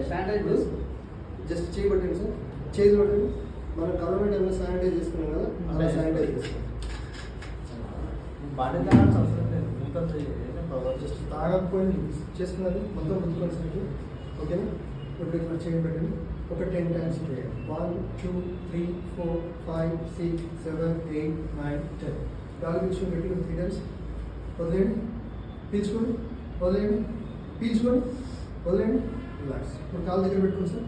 Sanitise just చేయబట్టండి sir, చేతి పట్టండి. మనం కరోనా టైంలో శానిటైజ్ చేసుకున్నాం కదా, అలా శానిటైజ్ చేసుకోండి. జస్ట్ తాగకపోయి చేసుకున్నది మొత్తం గుర్తుకొచ్చినట్టు. ఓకేనా? ఇప్పుడు ఇట్లా చేయి పెట్టండి. ఒక 10 times చేయండి. 1 2 3 4 5 6 7 8 9 10. గాలి పీల్చుకొని పెట్టి 3 times వదిలేయండి. పీల్చుకోండి, వదిలేయండి, పీల్చుకోండి, వదిలేయండి, రిలాక్స్. ఇప్పుడు కాలు దగ్గర పెట్టుకోండి సార్,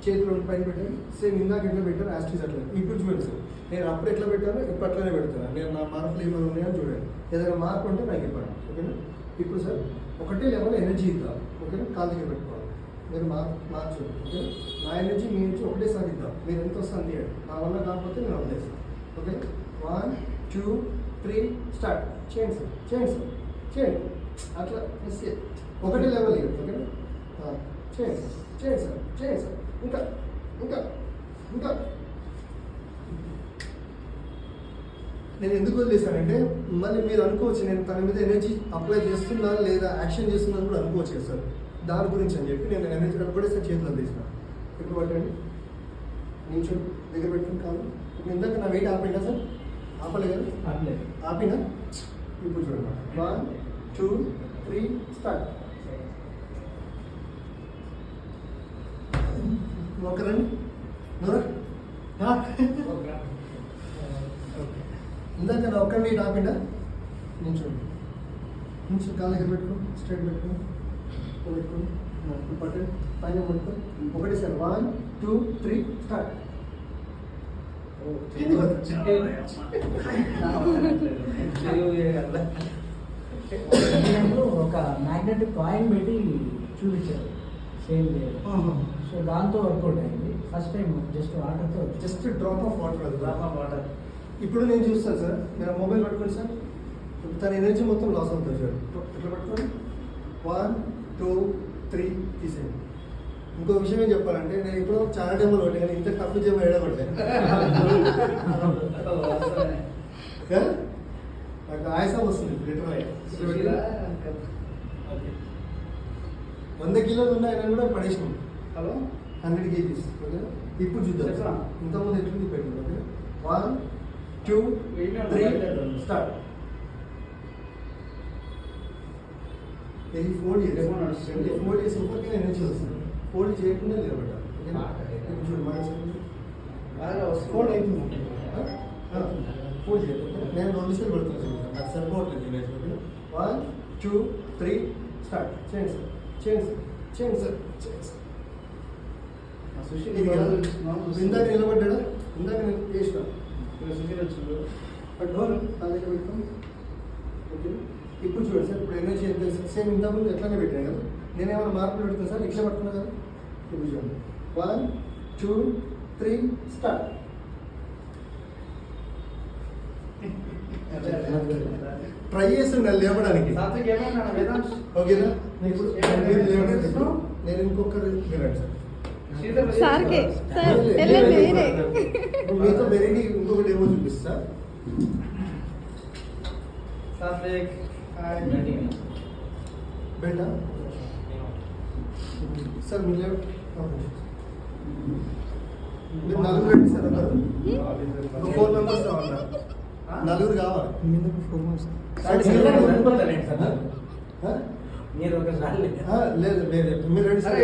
చేతిలో పైన పెట్టండి. సేమ్ ఇందాక ఎట్లా పెట్టారు యాస్టీస్ అట్లా. ఇప్పుడు చూడండి సార్, నేను అప్పుడు ఎట్లా పెట్టాను ఇప్పుడు అట్లనే పెడతాను. నేను నా మార్పులు ఏమైనా ఉన్నాయని చూడండి. ఏదైనా మార్పు ఉంటే నాకు ఇవ్వండి. ఓకేనా? ఇప్పుడు సార్ ఒకటే లెవెల్ ఎనర్జీ ఇద్దాం. ఓకేనా? కాలు దగ్గర పెట్టుకోవాలి. మీరు మార్చండి. ఓకే? నా ఎనర్జీ మీ నుంచి ఒకటేసారి ఇద్దాం. మీరు ఎంత వస్తుంది తీయండి. నా వల్ల కాకపోతే నేను వదిలేస్తాను. ఓకే? 1 2 3 స్టార్ట్. చేయండి సార్, చేయండి సార్, చేయండి. అట్లా ఒకటే లెవెల్ ఇవ్వండి. ఓకేనా? చేయండి సార్, చేయండి సార్, చేయండి సార్. ఇంకా ఇంకా ఇంకా నేను ఎందుకు వదిలేసానంటే మళ్ళీ మీరు అనుకోవచ్చు నేను తన మీద ఎనర్జీ అప్లై చేస్తున్నా లేదా యాక్షన్ చేస్తున్నాను కూడా అనుకోవచ్చు కదా సార్. దాని గురించి అని చెప్పి నేను ఎనర్జీ కూడా సార్ చేతులు అందించిన. ఇప్పుడు పట్టండి, నేను దగ్గర పెట్టుకుని కాదు. ఇందాక నా వెయిట్ ఆపేనా సార్? ఆపలే కదా? ఆపినా? ఇప్పుడు చూడండి. 1 2 3 స్టార్ట్. ఒకరండి ఇందాక నా ఒక్క వెయిట్ ఆపిండా? నేను చూడండి, నుంచి కాలు దగ్గర పెట్టుకో, స్ట్రైట్ పెట్టుకోండి, పెట్టుకోండి, పట్టండి, పైన పట్టుకోండి. ఒకటి సార్ 1 2 3 స్టార్ట్. ఒక మ్యాగ్నెటిక్ కాయిన్ పెట్టి చూపించారు సేమ్ డే. సో దాంతో వర్కౌట్ అయింది. ఫస్ట్ టైం జస్ట్ వాటర్తో, జస్ట్ డ్రాప్ ఆఫ్ వాటర్. ఇప్పుడు నేను చూస్తాను సార్, మీరు మొబైల్ పట్టుకోండి సార్. తన ఎనర్జీ మొత్తం లాస్ అవుతుంది సార్. ఇట్లా పట్టుకోండి. 1 2 3 తీసేయండి. ఇంకో విషయం ఏం చెప్పాలంటే నేను ఇప్పుడు చాలా టైంలో కొట్టాను కానీ ఇంత టఫ్ చేయడం ఏడబడతాను. నాకు ఆయాసం వస్తుంది లిటరల్. 100 కిలోలు ఉన్నాయని కూడా పడేసాం. Hello 100 kgs. ఓకే, ఇప్పుడు చూద్దాం. ఇంతకుముందు ఎట్లుంది పెట్టండి. Okay, 1 2 3 start. ఇది 4 days. 4 days ఇంకొక ఎనర్జీ వస్తుంది. ఫోల్డ్ చేయకుండా నిలబడ్డాను. ఇప్పుడు చూడు ఫోల్డ్ అవుతుంది. ఫోల్డ్ చేయకుండా నేను 2 నిమిషాలు పడుతున్నాను. నాకు సరిపోవట్లేదు. 1 2 3 స్టార్ట్. చేయండి సార్, చేయండి సార్, చేయండి సార్, చేయండి సార్. ఇందాక నిలబడ్డా, ఇందాక నేను చేసిన డోర్ అలాగే పెట్టుకోండి. ఓకే, ఇప్పుడు చూడండి సార్, ఇప్పుడు ఎనర్జీ ఎంత సేమ్ ఇంతకుముందు ఎట్లానే పెట్టాను కదా. నేనేమైనా మార్పులు పెడుతున్నాను సార్, ఇట్లా పట్టుకున్నా కదా. ఇప్పుడు చూడండి 1 2 3 స్టార్ట్. ట్రై చేస్తున్నా లేవడానికి. ఓకేనా? ఇప్పుడు నేను ఇంకొకరు వినండి సార్. మీతో వెరైటీ ఇంకొకటి ఏమో చూపిస్తా. బెటా సార్ మీరు 4 రండి సార్. అన్నారు 4 మెంబర్స్ కావాలన్నా, 4 కావాలి. లేదు మీరు రండి సార్.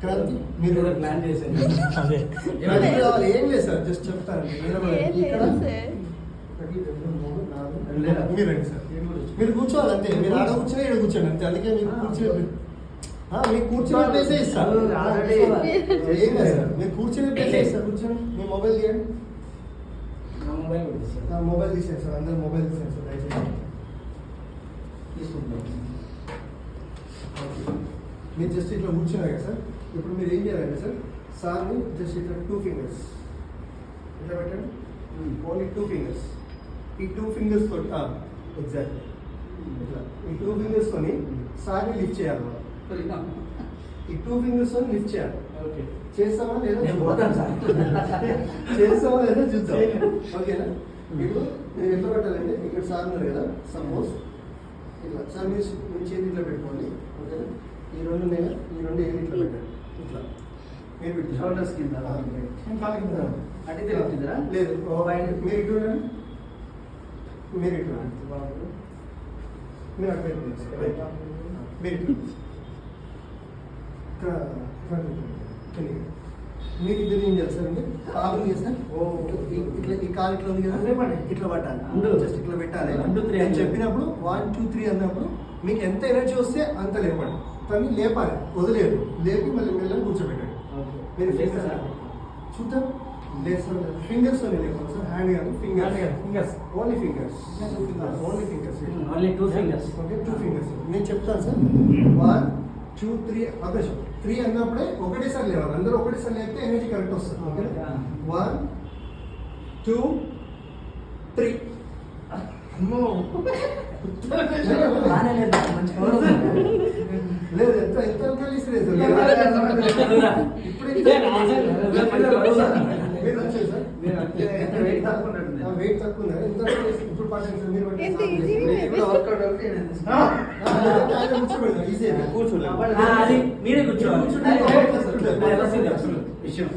క్రాంతి మీరు ప్లాన్ చేశాను. ఏం లేదు సార్, జస్ట్ చెప్తాను. ఇక్కడ మీరు రండి సార్, మీరు కూర్చోవాలి అంతే. మీరు ఆడ కూర్చొని ఇక్కడ కూర్చోండి అంతే. అందుకే మీరు కూర్చొని మీకు కూర్చునే ప్లేసే ఇస్తాను. ఏం లేదు సార్, మీరు కూర్చునే ప్లేసే ఇస్తాను. కూర్చొని మీ మొబైల్ తీయండి. మొబైల్ తీసేయండి సార్, అందరూ మొబైల్ తీసేయండి సార్ దయచేసి. తీసుకుంటాం. మీరు జస్ట్ ఇట్లా కూర్చున్నారు కదా సార్. ఇప్పుడు మీరు ఏం చేయాలంటే సార్, సార్ని జస్ట్ ఇట్లా 2 fingers ఇట్లా పెట్టండి. Only 2 fingers. ఈ 2 fingers తోటి ఎగ్జాక్ట్లీ ఇట్లా ఈ 2 fingers తోని సార్ని లిఫ్ట్ చేయాలి. ఈ 2 fingers తోని లిఫ్ట్ చేయాలి. ఓకే. చేస్తావా లేదా నేను పోతాను సార్. చేస్తావా లేదా చూద్దాం. ఓకేనా? ఇప్పుడు నేను ఎట్లా పెట్టాలంటే ఇక్కడ సార్ ఉన్నారు కదా, సపోజ్ ఇట్లా సార్ మీరు చేతి ఇట్లా పెట్టుకోండి. ఓకేనా? ఈ రెండు నేను ఈ రెండు ఏది ఇట్లా పెట్టండి. ఇట్లా మీరు పెట్టి షోల్డర్స్ కింద. కాళ్ళ కింద అటు తిరుగుతుందిరా? లేదు. మీరు ఇటు ఉండండి. మీరు ఇటు ఉండండి. మీరు అటు వైపు ఉండండి. మీరు ఇటు ఇక్కడ మీరు ఇద్దరు ఏం చేస్తారండి? కాలు చేస్తారు. ఇట్లా ఈ కాలు ఇట్లా ఉంది కదా, ఇట్లా పట్టాలి. జస్ట్ ఇట్లా పెట్టాలి. నేను చెప్పినప్పుడు 1 2 3 అన్నప్పుడు మీకు ఎంత ఎనర్జీ వస్తే అంత లేపండి. కానీ లేపాలి, వదిలేదు. లేపి మళ్ళీ మెల్లగా కూర్చోబెట్టండి. మీరు ఫింగర్స్ చూద్దాం. లేస్తారు ఫింగర్స్ అని లేకపోతే సార్, హ్యాండ్ కాదు, fingers only fingers. Only fingers. Only 2 fingers. Okay, 2 fingers. నేను చెప్తాను సార్. 1 2 3 అవకాశం 3 అన్నప్పుడే ఒకటేసారి లేవాలి. అందరూ ఒకటేసారి లేకపోతే ఎనర్జీ కరెక్ట్ వస్తుంది. ఓకే, 1 2 3. లేదు, ఎంత ఎంత కలిసి లేదు. వెయిట్ తక్కువ ఎంత ఇప్పుడు పట్టండి సార్. మీరు మీరే కూర్చోవాలి.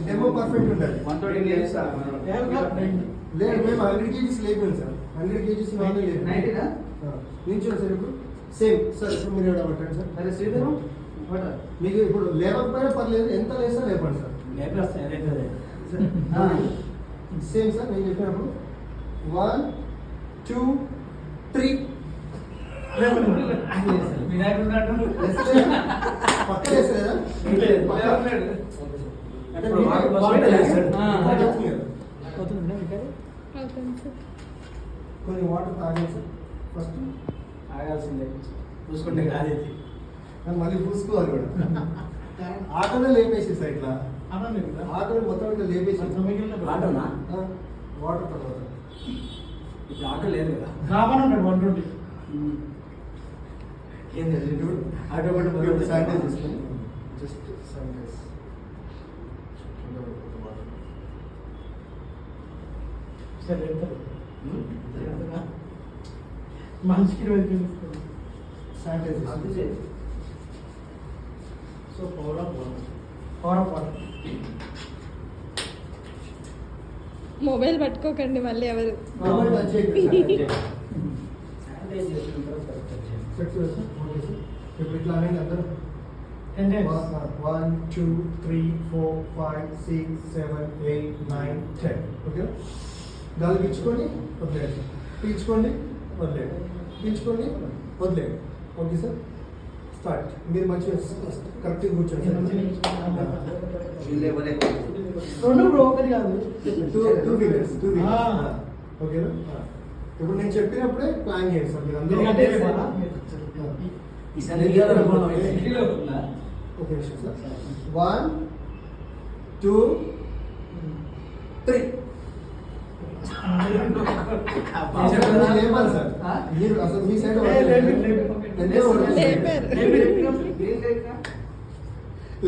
డెమో పర్ఫెక్ట్ ఉండాలి. లేదు, మేము 100 kgs లేపాను సార్. 100 kgs నిల్చోండి సార్. ఇప్పుడు సేమ్ సార్. ఇప్పుడు మీరు ఎవడ పట్టండి సార్. అరే శ్రీధరు మీకు ఇప్పుడు లేవకపోయినా పర్లేదు, ఎంత లేస్తా లేపండి సార్. Same sir. నేను చెప్పినప్పుడు 1 2 3. పక్క వేస్తలేదా? అంటే కొన్ని వాటర్ తాగండి సార్. ఫస్ట్ ఆగాల్సిందే, చూసుకుంటే కాదు. మళ్ళీ పూసుకోవాలి కూడా. ఆటోలో లేపేసి సార్. ఇట్లా ఆటో మొత్తం ఇట్లా లేపేసి ఆటోనా? వాటర్ తర్వాత ఇప్పుడు ఆటో లేదు కదా. 120. ఏంది ఆటో పట్టు శానిటైజ్ చేసుకొని జస్ట్ శానిటైజ్. సరే, మనిషికి 20 kg. శానిటైజ్ చేసుకోండి. So power of water. Mobile పట్టుకోకండి మళ్ళీ ఎవరు. మొబైల్ టచ్ చేయండి. శానిటైజ్ చేసుకుంటారు. సెట్ చేస్తాం. Okay sir. ఇప్పుడు ఇట్లా అనేది అందరూ 10 times. 1 2 3 4 5 6 7 8 9 10. ఓకే, గాలి పీల్చుకోండి, వదిలేయండి. పీల్చుకోండి, వదిలేయండి. పీల్చుకోండి, వదిలేయండి. Okay sir, start. మీరు మంచిగా కరెక్ట్గా కూర్చోండి సార్. 2 బ్రో, ఒకటి కాదు. 2 ఫింగర్స్. ఓకేనా? ఇప్పుడు నేను చెప్పినప్పుడే ప్లాన్ చేయండి సార్. మీరు అందరూ ఎందుకంటే రేపా? ఈసారి ఒక నిమిషం సార్. 1 2 3. లేపాలి సార్. మీరు అసలు మీ సైడ్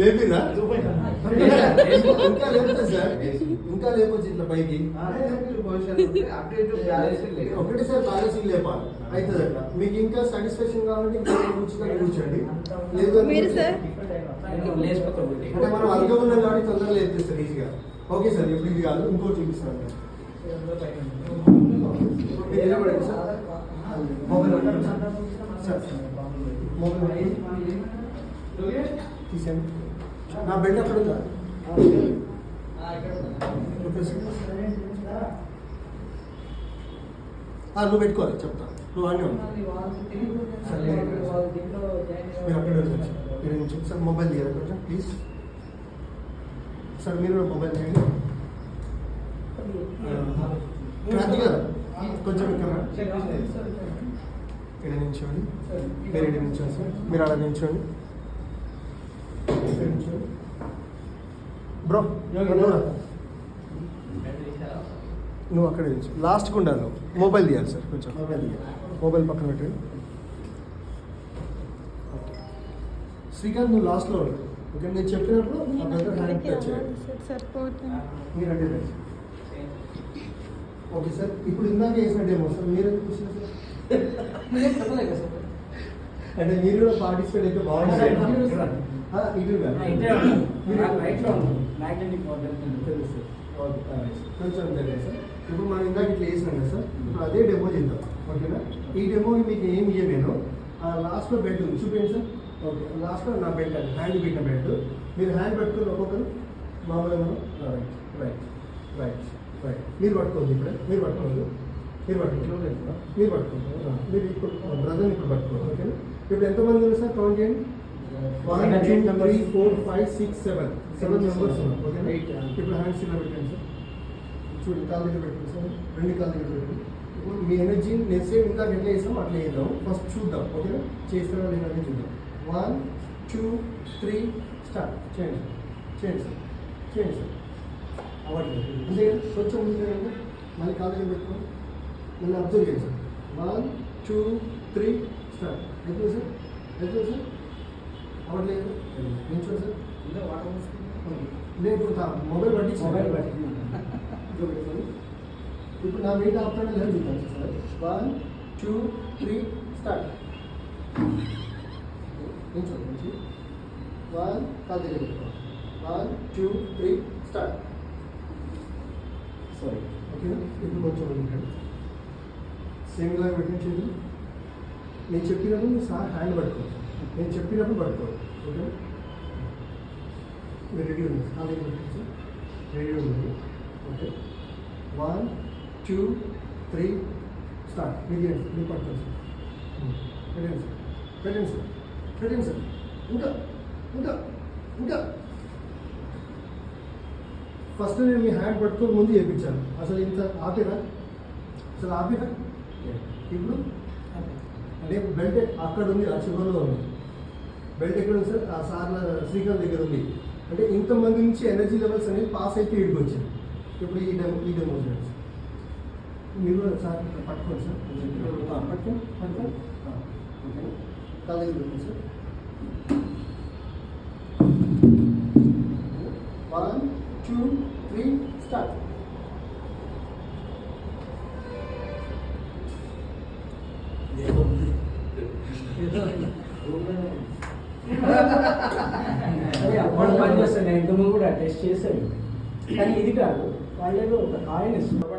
లేపిరా? ఇంకా లేపుతుంది సార్. ఇంకా లేపొచ్చు ఇట్లా పైకి. ఒకటేసారి బ్యాలెన్సింగ్ లేపాలి. అవుతుంది అట్లా. మీకు ఇంకా సాటిస్ఫాక్షన్ కావాలంటే ఇంకా కూర్చుని కూర్చోండి. లేదు మీరు సార్ అంటే మనం అర్థం ఉన్నాం కాబట్టి తొందరగా లేపిస్తారు ఈజీగా. ఓకే సార్, ఇప్పుడు ఇది కాదు, ఇంకోటి చూపిస్తాను. మీరు నిలబడండి సార్. మొబైల్ సార్, మొబైల్ తీసేయండి. నా బెల్ట్ అక్కడ ఉందా? నువ్వు పెట్టుకోవాలి, చెప్తా. నువ్వు అన్నీ ఉంటావు. మీరు అక్కడ నుంచి సార్ మొబైల్ తీయాలి కొంచెం ప్లీజ్. సార్ మీరు కూడా మొబైల్ చేయండి. క్రాంతి గారు కొంచెం ఇక్కడ నిల్చోండి. మీరు ఇక్కడ నిల్చోండి సార్. మీరు అలా నిల్చోండి. బ్రో నువ్వు అక్కడ నిల్చో. లాస్ట్కి ఉండాలి. నువ్వు మొబైల్ తీయాలి సార్. కొంచెం మొబైల్ పక్కన పెట్టండి. శ్రీకాంత్ నువ్వు లాస్ట్లో ఓకే నేను చెప్పినప్పుడు ఆ బ్రదర్ హ్యాండ్ ఇక్కడికి టచ్ చేయండి. రావాలి సార్ సరిపోతుంది మీరు అంటే రండి. ఓకే సార్ ఇప్పుడు ఇందాక వేసిన డెమో సార్ మీరు ఎందుకు చూసిన సార్ అంటే మీరు కూడా పార్టిసిపేట్ అయితే బాగుంటుంది ఇటు రైట్లో ఉంది మ్యాగ్నెటిక్ ప్రాబ్లమ్ తెలుసు ఓకే కొంచెం తెలియదు సార్ ఇప్పుడు మనం ఇందాక ఇట్లా వేసినాం కదా సార్ ఇప్పుడు అదే డెమో చేద్దాం ఓకేనా ఈ డెమో మీకు ఏం ఇయ్య నేను లాస్ట్లో బెడ్ ఉంది చూపించండి సార్ ఓకే లాస్ట్లో నా బెడ్ అండి హ్యాండ్ పెట్టిన బెడ్ మీరు హ్యాండ్ పెట్టుకుని ఒక్కొక్కరు మామూలుగా మనం రైట్ రైట్ రైట్ రైట్ మీరు పట్టుకోండి ఇప్పుడే మీరు పట్టుకోండి మీరు పట్టుకోండి మీరు పట్టుకోండి మీరు ఇప్పుడు బ్రదర్ని ఇప్పుడు పట్టుకోండి ఓకేనా ఇప్పుడు ఎంతమంది ఉన్నారు సార్ కౌంట్ చేయండి 1 2 3 4 5 6 7 మెంబర్స్ ఉన్నారు ఓకేనా ఇప్పుడు హ్యాండ్స్ ఇలా పెట్టండి సార్ చూడండి కాళ్ళ దగ్గర పెట్టండి సార్ రెండు కాళ్ళ దగ్గర పెట్టండి ఇప్పుడు మీ ఎనర్జీ నెక్స్ట్ సేమ్ ఇందాక ఎట్లా చేస్తాం అట్లా చేద్దాం ఫస్ట్ చూద్దాం ఓకేనా చేస్తారా లేదా అనేది చూద్దాం 1 2 3 స్టార్ట్ చేయండి చేయండి సార్ చేయండి సార్ అవ్వట్లేదు అంతే కదా కొంచెం ఉంది కదండి మళ్ళీ కాళ్ళ దగ్గర పెట్టుకోండి మళ్ళీ అబ్జర్వ్ చేయండి సార్ 1 2 3 స్టార్ట్ అయిపోయింది సార్ అయిపోయింది సార్ అవ్వట్లేదు నించోండి సార్ లేదు ఇప్పుడు మొబైల్ పట్టి మొబైల్ బట్టి పెట్టుకోండి ఇప్పుడు నా మీద ఆపుతాను లేదా చూద్దాం సార్ 1 2 3 స్టార్ట్ నించోండి నుంచి 1 కాదు దగ్గర పెట్టుకోండి 1 2 3 స్టార్ట్ సారీ ఓకేనా ఇప్పుడు కొంచెం ఉంటాడు సేమ్ ఇలా పెట్టిన చేతులు నేను చెప్పినప్పుడు మీరు సార్ హ్యాండ్ పట్టుకోండి నేను చెప్పినప్పుడు పట్టుకోండి ఓకే మీరు రెడీ ఉంది సార్ దగ్గర పెట్టండి సార్ రెడీ ఉంది ఓకే 1 2 3 స్టార్ట్ మీరు చేయండి మీరు పట్టుకోండి సార్ పెట్టండి సార్ పెట్టండి సార్ ఇంకా ఇంకా ఇంకా ఫస్ట్ నేను మీ హ్యాండ్ పట్టుకొని ముందు చేయించాను అసలు ఇంత ఆపిరా అసలు ఆపిరా ఇప్పుడు అంటే బెల్ట్ అక్కడ ఉంది ఆ చివరిలో ఉంది బెల్ట్ ఎక్కడ ఉంది సార్ ఆ సార్ల శ్రీకాంత్ దగ్గర ఉంది అంటే ఇంతమంది నుంచి ఎనర్జీ లెవెల్స్ అనేది పాస్ అయితే ఇడికి వచ్చింది ఇప్పుడు ఈ డెమో చేయండి సార్ మీరు కూడా సార్ ఇక్కడ పట్టుకోండి సార్ పట్టుకోండి పట్టుకోండి ఓకే కాలేజీ పెట్టండి సార్ 1 2 3 స్టార్ట్ అప్పుడు పని చేస్తాను ఇంతకుముందు కూడా టెస్ట్ చేశాను కానీ ఇది కాదు వాళ్ళు ఒక కాయిన్ ఇస్తున్నారు